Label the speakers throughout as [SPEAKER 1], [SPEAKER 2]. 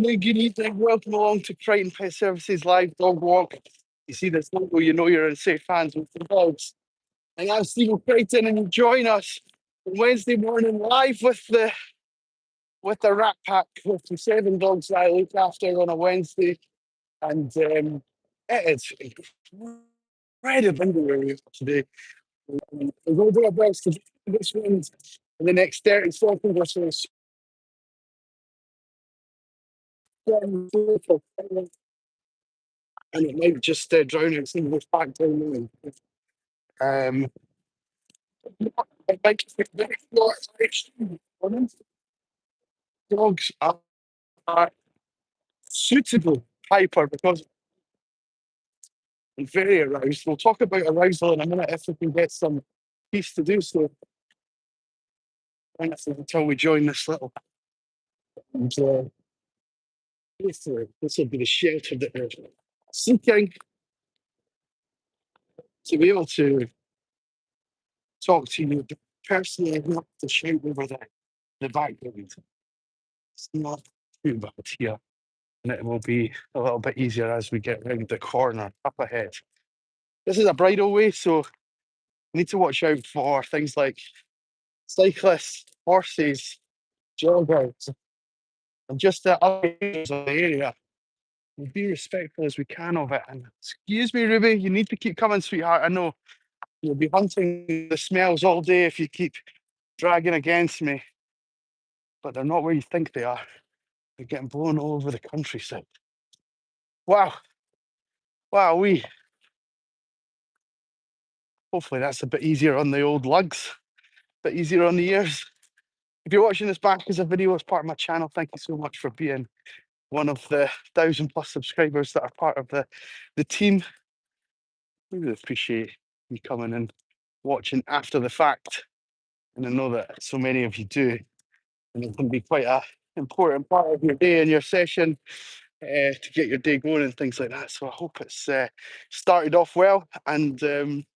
[SPEAKER 1] Good evening. Welcome along to Crighton Pet Services live dog walk. You see this logo, you know you're in safe hands with the dogs. And I'm Stephen Crichton, and you join us on Wednesday morning live with the Rat Pack with the 7 dogs that I look after on a Wednesday. And it is incredible where we are today. We're going to do our best to get this one in the next 30 seconds or so. And it might just drown out some of this back down there. Um, I like to think very dogs are suitable hyper because I'm very aroused. We'll talk about arousal in a minute if we can get some peace to do so. Until we join this little. And, this will be the shelter that we're seeking to be able to talk to you personally and not to shout over the background. It's not too bad here. And it will be a little bit easier as we get round the corner up ahead. This is a bridleway, so you need to watch out for things like cyclists, horses, joggers, and just the other areas of the area. We'll be respectful as we can of it. And excuse me, Ruby, you need to keep coming, sweetheart. I know you'll be hunting the smells all day if you keep dragging against me, but they're not where you think they are. They're getting blown all over the countryside. Wow. Wow, hopefully that's a bit easier on the old lugs, a bit easier on the ears. If you're watching this back as a video as part of my channel, thank you so much for being one of the 1,000+ subscribers that are part of the team. We really appreciate you coming and watching after the fact. And I know that so many of you do. And it can be quite a important part of your day and your session to get your day going and things like that. So I hope it's started off well and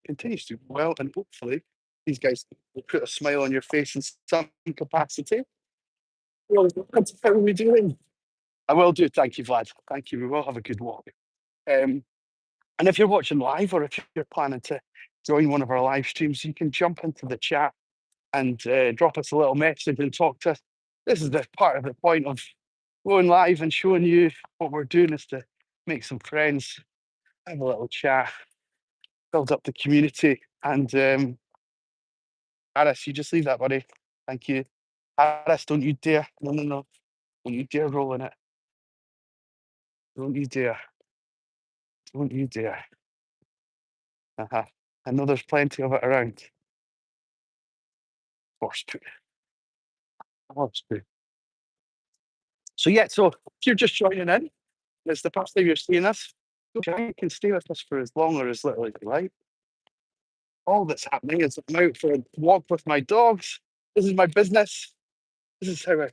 [SPEAKER 1] continues to go well. And hopefully these guys will put a smile on your face in some capacity. Well, how are we doing? I will do. Thank you, Vlad. Thank you. We will have a good walk. And if you're watching live or if you're planning to join one of our live streams, you can jump into the chat and drop us a little message and talk to us. This is the part of the point of going live and showing you what we're doing is to make some friends, have a little chat, build up the community. And Aris, you just leave that, buddy. Thank you. Aris, don't you dare. No, no, no. Don't you dare roll in it. Don't you dare. Don't you dare. Uh-huh. I know there's plenty of it around. Horse poo. Horse poo. So yeah, so if you're just joining in, it's the first time you're seeing us, you can stay with us for as long or as little as you like. All that's happening is I'm out for a walk with my dogs. This is my business. This is how I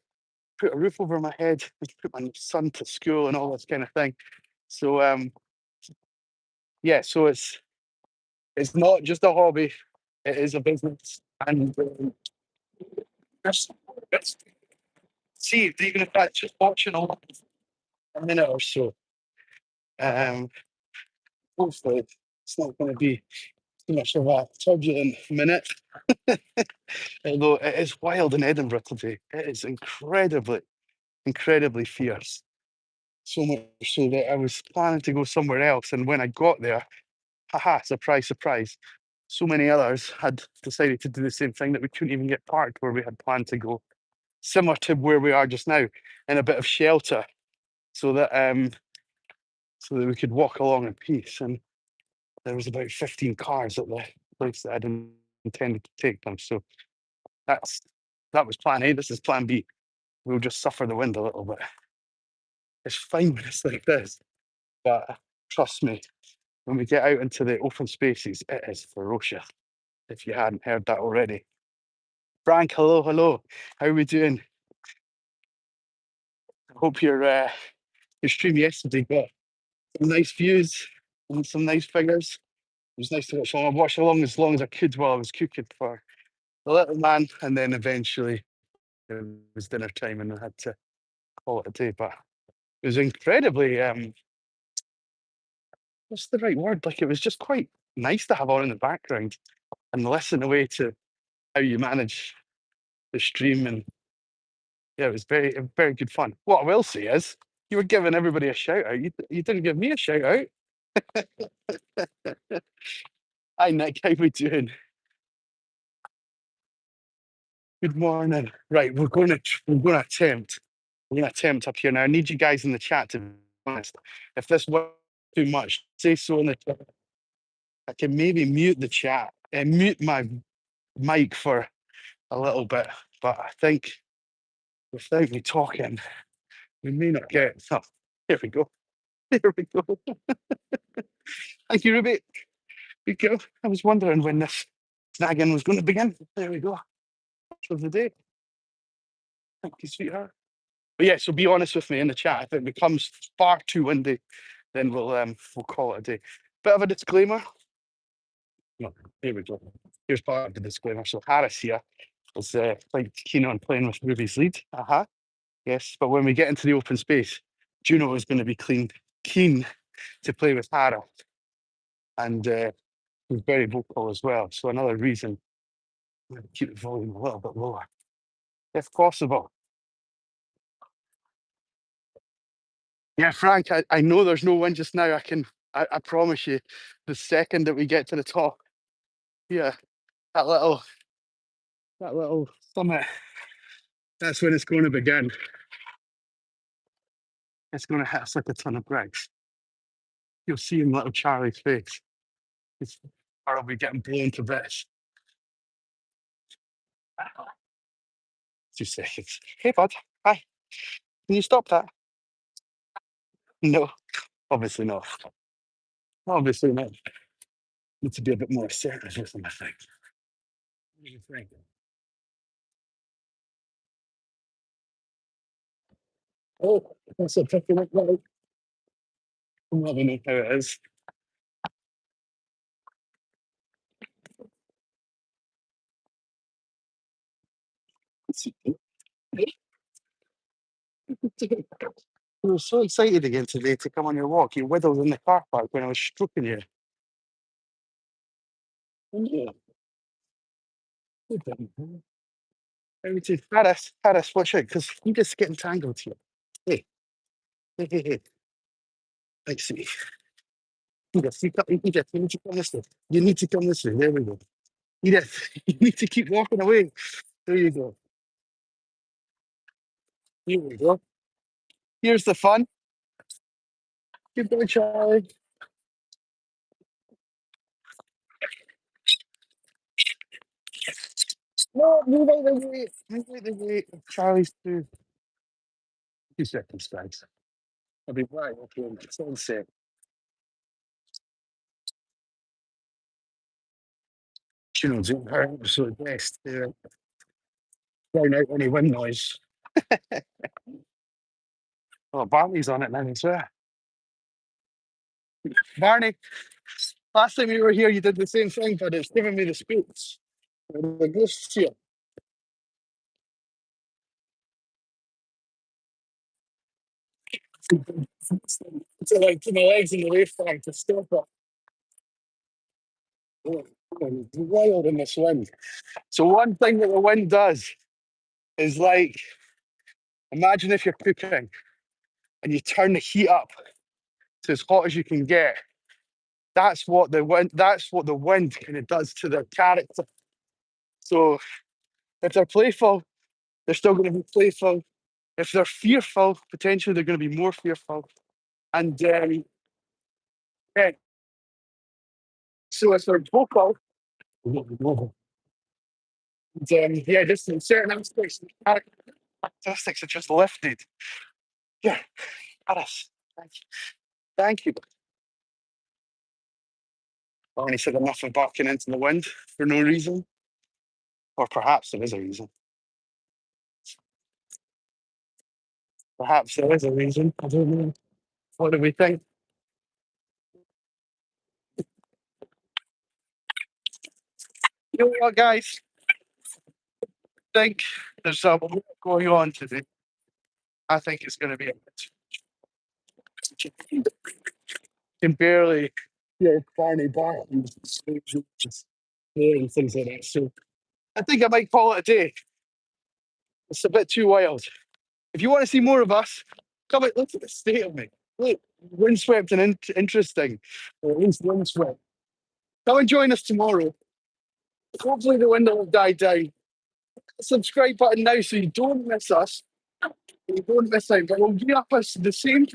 [SPEAKER 1] put a roof over my head and put my son to school and all this kind of thing. So yeah, so it's not just a hobby, it is a business. And it's, see, even if that's just watching a minute or so, um, hopefully it's not going to be too much of a turbulent minute. Although it is wild in Edinburgh today. It is incredibly fierce. So much so that I was planning to go somewhere else. And when I got there, haha, surprise, surprise. So many others had decided to do the same thing that we couldn't even get parked where we had planned to go. Similar to where we are just now, in a bit of shelter, so that we could walk along in peace. And there was about 15 cars at the place that I'd intended to take them. So that was plan A. This is plan B. We'll just suffer the wind a little bit. It's fine when it's like this, but trust me, when we get out into the open spaces, it is ferocious. If you hadn't heard that already. Frank, hello, hello. How are we doing? I hope your stream yesterday got some nice views and some nice figures. It was nice to watch. I watched along as long as I could while I was cooking for the little man, and then eventually it was dinner time and I had to call it a day. But It was incredibly what's the right word? Like it was just quite nice to have on in the background and listen away to how you manage the stream. And yeah, it was very good fun. What I will say is you were giving everybody a shout out. You didn't give me a shout out. Hi Nick, how we doing? Good morning. Right, we're gonna attempt. We're gonna attempt up here now. I need you guys in the chat to be honest. If this was too much, say so in the chat. I can maybe mute the chat and mute my mic for a little bit, but I think without me talking, we may not get. Oh, here we go. There we go. Thank you, Ruby. Good girl. I was wondering when this snagging was going to begin. There we go. Of the day. Thank you, sweetheart. But yeah, so be honest with me in the chat. If it becomes far too windy, then we'll call it a day. Bit of a disclaimer. No, here we go. Here's part of the disclaimer. So Harris here is quite keen on playing with Ruby's lead. Yes, but when we get into the open space, Juno is going to be keen to play with Hara, and he's very vocal as well. So another reason I'm going to keep the volume a little bit lower, if possible. Yeah, Frank, I know there's no wind just now. I promise you, the second that we get to the top, yeah, that little summit, that's when it's going to begin. It's going to hit us like a ton of bricks. You'll see in little Charlie's face. Or I'll be getting blown to bits. 2 seconds. Hey, bud. Hi. Can you stop that? No, obviously not. Obviously not. Need to be a bit more assertive with them, I think. What do you think? Oh, that's a picking up right. I'm loving it how it is. I was so excited again today to come on your walk. You whittled in the car park when I was stroking you. Yeah. Everything. Harris, watch out, because you just getting tangled here. Hey, hey. Let's see. Edith, Edith, you need to come this way. You need to come this way. There we go. Edith, you need to keep walking away. There you go. Here we go. Here's the fun. Goodbye, Charlie. No, move out of the way. Move out of the way. Charlie's through. 2 seconds, guys. I'll be right up here. Sunset. She knows it. Her absolute best. Drown out any wind noise. Oh, Barney's on it now as well. Barney, last time you were here, you did the same thing, but it's giving me the spooks. The ghosts here. It's like to my legs in the way flag to stop it. Oh, it's wild in this wind. So one thing that the wind does is like, imagine if you're cooking and you turn the heat up to as hot as you can get. That's what the wind kind of does to their character. So if they're playful, they're still going to be playful. If they're fearful, potentially they're going to be more fearful. And yeah, so if they're vocal, yeah, just in certain aspects, characteristics are just lifted. Yeah, Paris. Thank you. Thank you. Barney said enough of barking into the wind for no reason. Or perhaps there is a reason. Perhaps there is a reason. I don't know. What do we think? You know what, guys? I think there's a lot going on today. I think it's going to be a bit. Can barely, Barney Barton and things like that. So I think I might call it a day. It's a bit too wild. If you want to see more of us, come and look at the state of me. Look, windswept and interesting, or at least windswept. Come and join us tomorrow. Hopefully the wind will die down. Subscribe button now so you don't miss us. You don't miss out. But we'll be up us the same